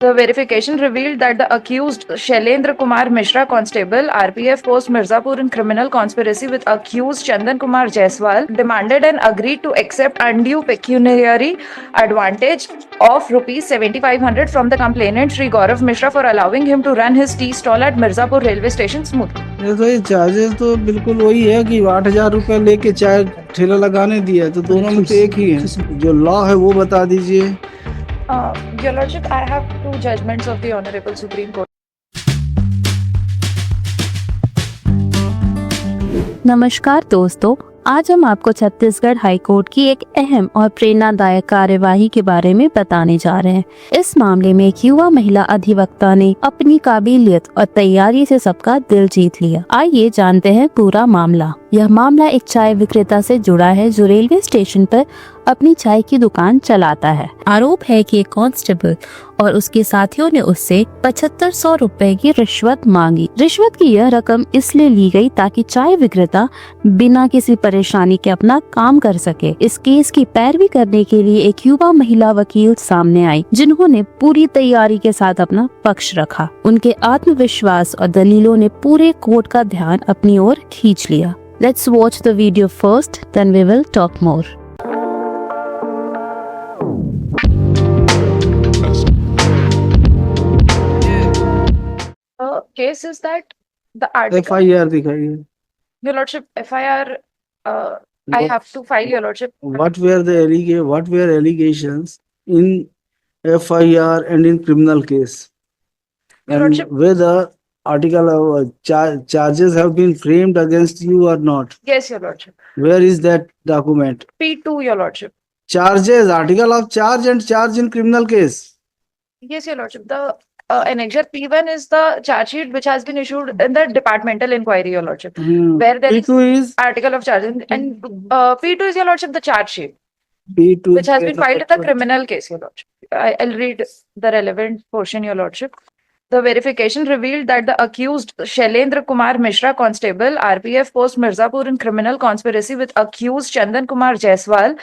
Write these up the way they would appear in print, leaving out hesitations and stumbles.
The verification revealed that the accused Shailendra Kumar Mishra, Constable, RPF Post Mirzapur in criminal conspiracy with accused Chandan Kumar Jaiswal, demanded and agreed to accept undue pecuniary advantage of rupees 7,500 from the complainant Sri Gaurav Mishra for allowing him to run his tea stall at Mirzapur railway station smoothly. तो ये charges तो बिल्कुल वही है कि 8,000 रुपए लेके चाय ठेला लगाने दिया है, तो दोनों में तो एक ही है। जो लॉ है वो बता दीजिए। Your Lordship, I have two judgments of the Honorable Supreme Court. नमस्कार दोस्तों, आज हम आपको छत्तीसगढ़ हाई कोर्ट की एक अहम और प्रेरणादायक कार्यवाही के बारे में बताने जा रहे हैं। इस मामले में एक युवा महिला अधिवक्ता ने अपनी काबिलियत और तैयारी से सबका दिल जीत लिया। आइए जानते हैं पूरा मामला। यह मामला एक चाय विक्रेता से जुड़ा है जो रेलवे स्टेशन पर अपनी चाय की दुकान चलाता है। आरोप है कि एक कांस्टेबल और उसके साथियों ने उससे 7500 रुपए की रिश्वत मांगी। रिश्वत की यह रकम इसलिए ली गई ताकि चाय विक्रेता बिना किसी परेशानी के अपना काम कर सके। इस केस की पैरवी करने के लिए एक युवा महिला वकील सामने आई, जिन्होंने पूरी तैयारी के साथ अपना पक्ष रखा। उनके आत्मविश्वास और दलीलों ने पूरे कोर्ट का ध्यान अपनी ओर खींच लिया। Let's watch the video first, then we will talk more. The case is that the article. FIR दिखाइए। Your Lordship, FIR. I have to file, Your Lordship. What were allegations in FIR and in criminal case? Your And Lordship. whether article of charges have been framed against you or not? Yes, Your Lordship. Where is that document? P2, Your Lordship. Charges, article of charge and charge in criminal case. Yes, Your Lordship. The annexure P1 is the charge sheet which has been issued in the departmental inquiry, Your Lordship, where there is P2 is article of charge, and P2 is, Your Lordship, the charge sheet P2 which has been filed in the criminal case, Your Lordship. I'll read the relevant portion, Your Lordship. The verification revealed that the accused Shailendra Kumar Mishra, Constable, RPF Post Mirzapur in criminal conspiracy with accused Chandan Kumar Jaiswal,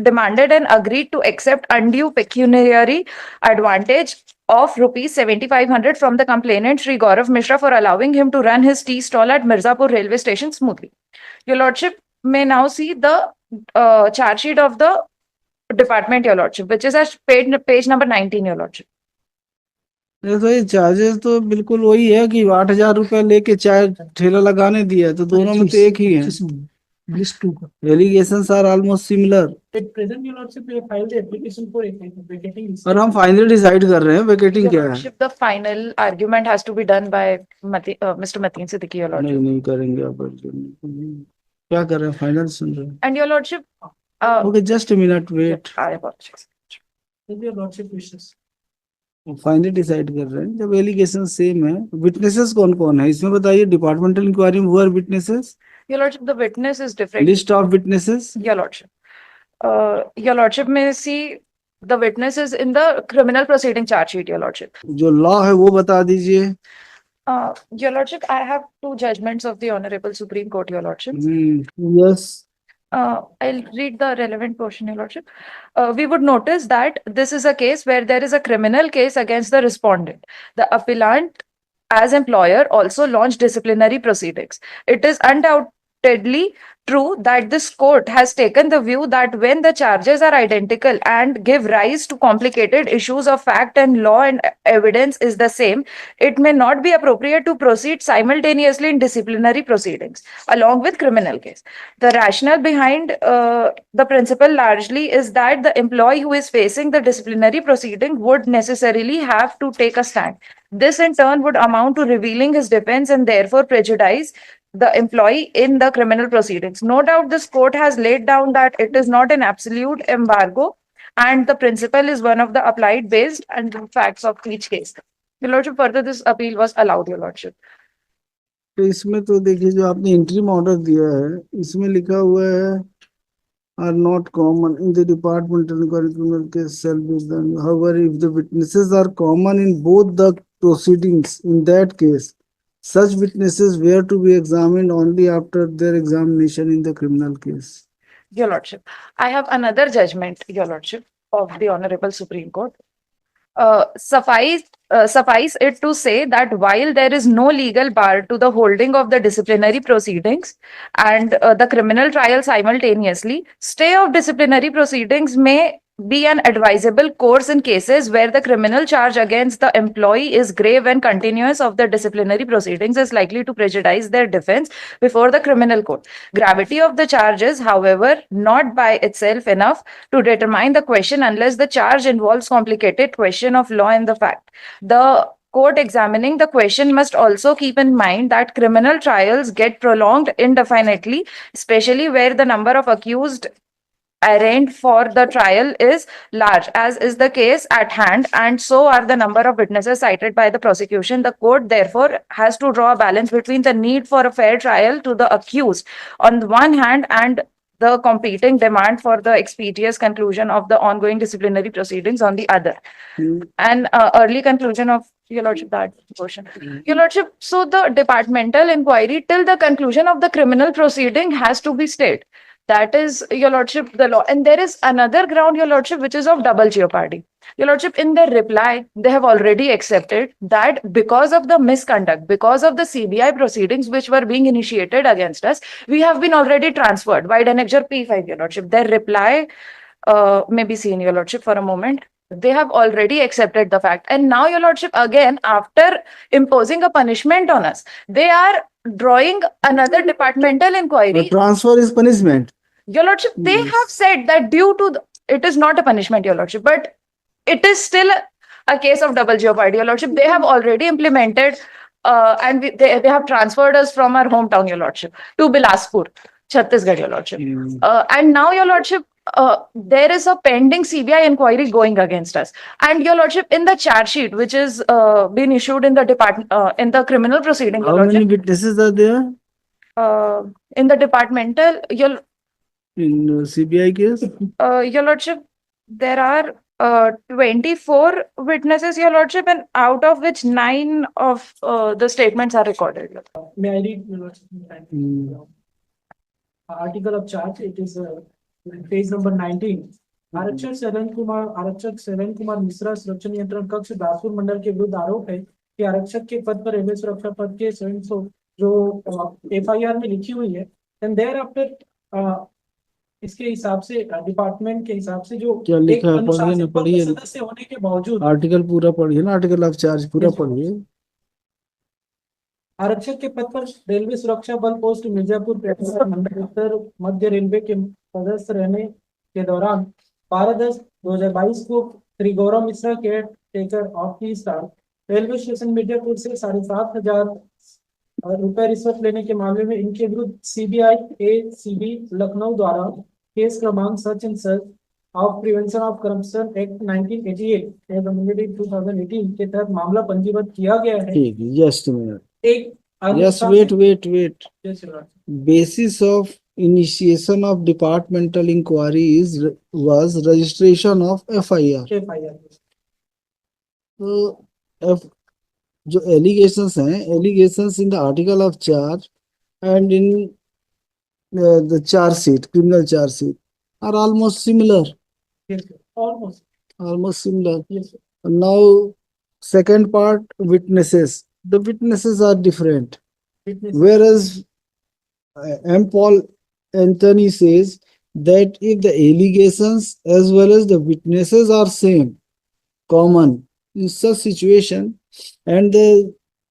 demanded and agreed to accept undue pecuniary advantage of rupees 7,500 from the complainant Sri Gaurav Mishra for allowing him to run his tea stall at Mirzapur railway station smoothly. Your Lordship may now see the charge sheet of the department, Your Lordship, which is at page number 19, Your Lordship. तो ये charges तो बिल्कुल वही है कि 8,000 रुपए लेके चाय ठेला लगाने दिया है, तो दोनों में तो एक ही है। List 2. Allegations are almost similar. At present, you also filed the application for vacating. और हम फाइनली डिसाइड कर रहे हैं वेकेटिंग Your क्या है। Lordship, the final argument has to be done by Mr. Mateen Siddiqui, Your Lordship. नहीं करेंगे आप क्या कर रहे हैं, फाइनल सुन रहे हैं। And Your Lordship, okay just a minute wait, I apologize. If your lordship wishes. Finally decide कर रहे हैं। जब एलिगेशन सेम है, विटनेसेस कौन कौन है इसमें बताइए। डिपार्टमेंटल इंक्वायरी में हुआ witnesses, Your Lordship, the witness is different. List of witnesses. Your Lordship. Your Lordship may see the witnesses in the criminal proceeding charge sheet, Your Lordship. जो law है वो बता दीजिए। Your Lordship, I have two judgments of the Honorable Supreme Court, Your Lordship. Yes I'll read the relevant portion, Your Lordship. We would notice that this is a case where there is a criminal case against the respondent. The appellant, as employer, also launched disciplinary proceedings. It is undoubtedly true that this court has taken the view that when the charges are identical and give rise to complicated issues of fact and law and evidence is the same, it may not be appropriate to proceed simultaneously in disciplinary proceedings along with criminal case. The rationale behind the principle largely is that the employee who is facing the disciplinary proceeding would necessarily have to take a stand. This in turn would amount to revealing his defense and therefore prejudice the employee in the criminal proceedings. No doubt this court has laid down that it is not an absolute embargo and the principle is one of the applied based and the facts of each case. Your Lordship, further this appeal was allowed, Your Lordship. तो इसमें तो देखिए जो आपने interim order दिया है इसमें लिखा हुआ है are not common in the departmental criminal case shall be done. However, if the witnesses are common in both the proceedings, in that case, such witnesses were to be examined only after their examination in the criminal case. Your Lordship, I have another judgment, Your Lordship, of the Honorable Supreme Court. Suffice it to say that while there is no legal bar to the holding of the disciplinary proceedings and the criminal trial simultaneously, stay of disciplinary proceedings may be an advisable course in cases where the criminal charge against the employee is grave and continuance of the disciplinary proceedings is likely to prejudice their defense before the criminal court. Gravity of the charge is, however, not by itself enough to determine the question unless the charge involves complicated question of law and the fact. The court examining the question must also keep in mind that criminal trials get prolonged indefinitely, especially where the number of accused arraigned for the trial is large, as is the case at hand, and so are the number of witnesses cited by the prosecution. The court, therefore, has to draw a balance between the need for a fair trial to the accused on the one hand and the competing demand for the expeditious conclusion of the ongoing disciplinary proceedings on the other. And early conclusion of Your Lordship, that portion. Your Lordship, so the departmental inquiry till the conclusion of the criminal proceeding has to be stayed. That is, Your Lordship, the law. And there is another ground, Your Lordship, which is of double jeopardy. Your Lordship, in their reply, they have already accepted that because of the misconduct, because of the CBI proceedings which were being initiated against us, we have been already transferred by Annexure P5, Your Lordship. Their reply may be seen, Your Lordship, for a moment. They have already accepted the fact. And now, Your Lordship, again, after imposing a punishment on us, they are drawing another departmental The inquiry. transfer is punishment. Your Lordship, they Yes. have said that due to it is not a punishment, Your Lordship, but it is still a case of double jeopardy, Your Lordship. They have already implemented and they have transferred us from our hometown, Your Lordship, to Bilaspur, Chhattisgarh, Your Lordship. And now, Your Lordship, there is a pending CBI inquiry going against us. And Your Lordship, in the charge sheet, which is been issued in the department, in the criminal proceeding, Your How many Lordship, witnesses are there in the departmental, in CBI case? Your Lordship, there are 24 witnesses, Your Lordship, and out of which 9 of the statements are recorded. May I read? Your Lordship? Hmm. Article of charge, it is page number 19. आरक्षक शरण कुमार मिश्रा सुरक्षा नियंत्रण कक्ष दासपुर मंडल के विरुद्ध आरोप है कि आरक्षक के पद पर रेलवे सुरक्षा पद के स्वयं जो FIR में लिखी हुई है, then thereafter इसके हिसाब से डिपार्टमेंट के हिसाब से जो क्या लिखा है? अनुशासित पढ़िए ना, पद के पढ़िए। सदस्य होने के बावजूद आर्टिकल पूरा पढ़िए ना, आर्टिकल ऑफ चार्ज पूरा Yes, sir. पढ़िए। आरक्षक के पद पर रेलवे सुरक्षा बल पोस्ट मिर्जापुर पेट्रोल मंडल उत्तर मध्य रेलवे के सदस्य रहने के दौरान 12/10/2022 को श्री गौरव मिश्रा के टेकर ऑफ की स्टाफ रेलवे स्टेशन मिर्जापुर से 7,500 रुपए रिश्वत लेने के मामले में इनके विरुद्ध CBI ACB लखनऊ द्वारा केस क्रमांक search and search of prevention of corruption act 1988 as amended 2018 के तहत मामला पंजीबद्ध किया गया है। ठीक है, जस्ट मिनट। एक Yes, अनुशासित- wait. Yes, Your Honor. Basis of initiation of departmental inquiry was registration of FIR. FIR. तो जो allegations हैं, allegations in the article of charge and in the charge sheet, criminal charge sheet are almost similar. Yes, sir. Almost. Similar. Yes, sir. Now, second part, witnesses. The witnesses are different. Witness. Whereas M. Paul Anthony says that if the allegations as well as the witnesses are same, common in such situation, and the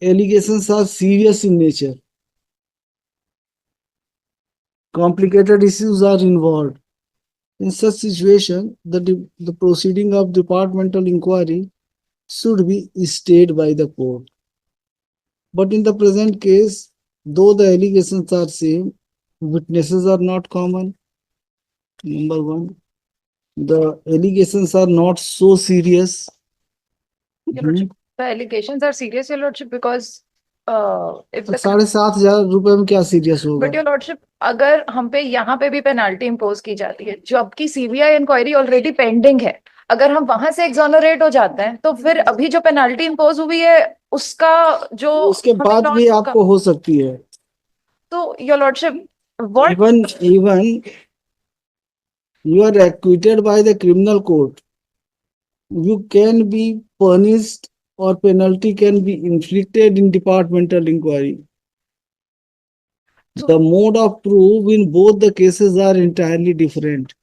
allegations are serious in nature, complicated issues are involved. In such situation, the proceeding of departmental inquiry should be stayed by the court. But in the present case, though the allegations are same, witnesses are not common. Number one, the allegations are not so serious. Your Lordship, the allegations are serious, Your Lordship, because if the 7,500 रुपए में क्या serious होगा? But your lordship, अगर हम पे यहाँ पे भी पेनाल्टी इम्पोज की जाती है, जबकि CBI इंक्वायरी ऑलरेडी पेंडिंग है, अगर हम वहां से एग्जोनरेट हो जाते हैं तो फिर अभी जो पेनाल्टी इम्पोज हुई है उसका जो उसके हमें बाद loss भी होगा। आपको हो सकती है। तो your lordship, what Even you are acquitted by the criminal court. you can be punished or penalty can be inflicted in departmental inquiry. The mode of proof in both the cases are entirely different.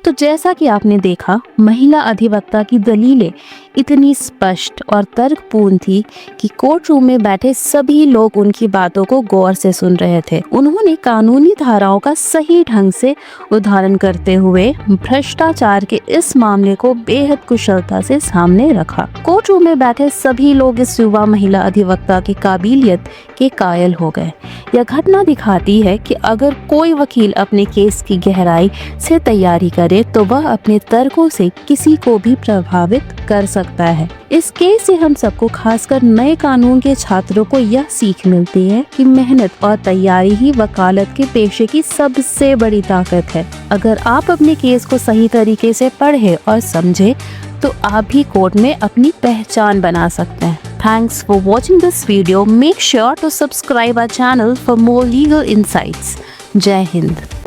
तो जैसा कि आपने देखा, महिला अधिवक्ता की दलीलें इतनी स्पष्ट और तर्कपूर्ण थी कि कोर्ट रूम में बैठे सभी लोग उनकी बातों को गौर से सुन रहे थे। उन्होंने कानूनी धाराओं का सही ढंग से उदाहरण करते हुए भ्रष्टाचार के इस मामले को बेहद कुशलता से सामने रखा। कोर्ट रूम में बैठे सभी लोग इस युवा महिला अधिवक्ता की काबिलियत के कायल हो गए। यह घटना दिखाती है कि अगर कोई वकील अपने केस की गहराई से तैयारी करे तो वह अपने तर्कों से किसी को भी प्रभावित कर सकता है। इस केस से हम सबको, खासकर नए कानून के छात्रों को, यह सीख मिलती है कि मेहनत और तैयारी ही वकालत के पेशे की सबसे बड़ी ताकत है। अगर आप अपने केस को सही तरीके से पढ़े और समझे तो आप भी कोर्ट में अपनी पहचान बना सकते हैं। Thanks for watching this video. Make sure to subscribe our channel for more legal insights. Jai Hind.